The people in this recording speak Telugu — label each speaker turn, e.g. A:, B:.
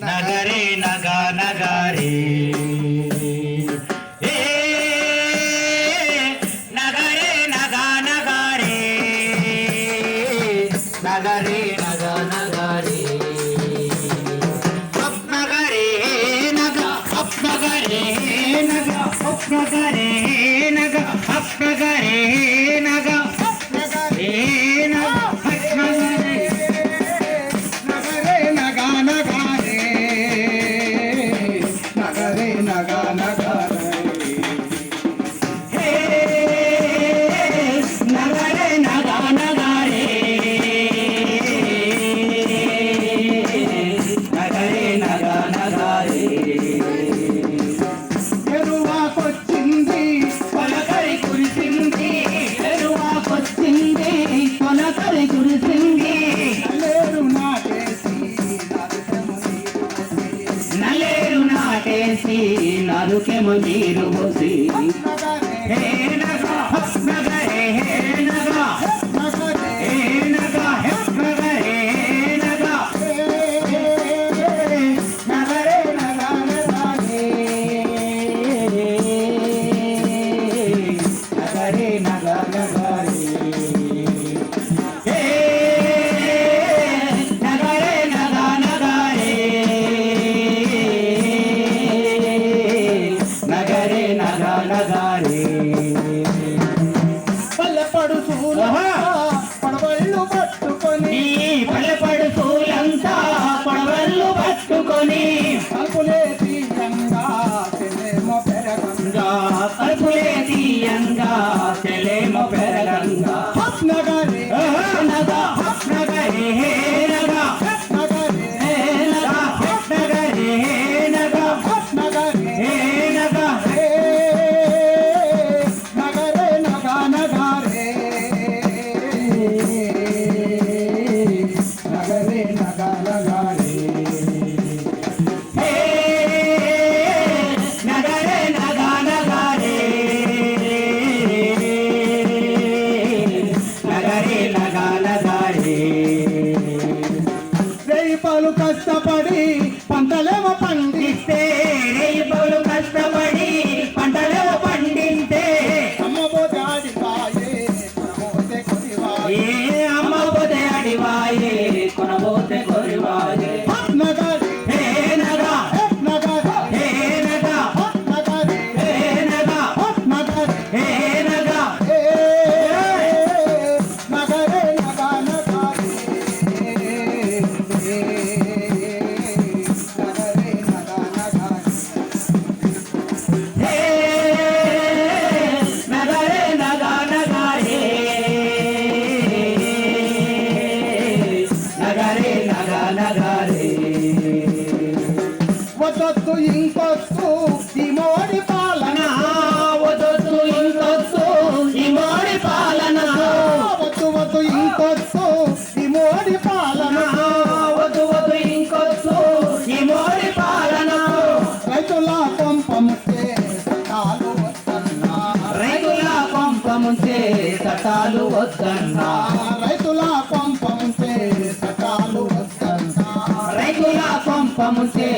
A: నగరే నగ నగరే నగరే నగ నగరే నగరే నగ నగరే నగరే నగ నగరే నగ నగరే నగ నగరే నగ నాలుకే మందిరు బోసి హే నగా నగరే హే నగా హే నగా హే నగరే నగా నగరే నగా నగరే నగరే నగా నగరే పడవళ్ళు పట్టుకొని పల్లెపడు పూలంతా పడవళ్ళు పట్టుకొని పలుపులే తీయంగా తెలేమో పెరగంగా పలుపులే తీయంగా తెలేమో పెరగంగా నగరే నగా నగరే నగా నగరే నగా నగరే నగా నగరే నగా నగరే నగా నగరే నగరే నగా నగరే నగరే నగా నగరే నగరే నగా నగరే రేపలు కష్టపడి పంటలేమో పండిస్తే రేపలు కష్టపడి పంటలేమో పండిస్తే అమ్మబోతే ఆడిపాయే కొనబోతే కొరివాయే అమ్మబోతే ఆడివాయే కొనబోతే కొరివాయే నగరే హే నగా నగరే హే నగా నగరే హే నగా నగరే హే నగా నగరే నగా నగరే నగరే నగా నగరే నగరే నగా నగరే నగరే నగా నగరే వదొద్దు ఇంకొద్దు ఈ మోడి పాలన వదొద్దు ఇంకొద్దు ఈ మోడి పాలన వద్దు వద్దు ఇంకొద్దు ఈ మోడి పాలన వద్దు వద్దు ఇంకొద్దు ఈ మోడి పాలన రైతుల కొంపముంటే చట్టాలు వద్దన్నా రైతుల కొంపముంటే చట్టాలు వద్దన్నా రైతుల కొంపముంటే చట్టాలు వద్దన్నా రైతుల కొంపముంటే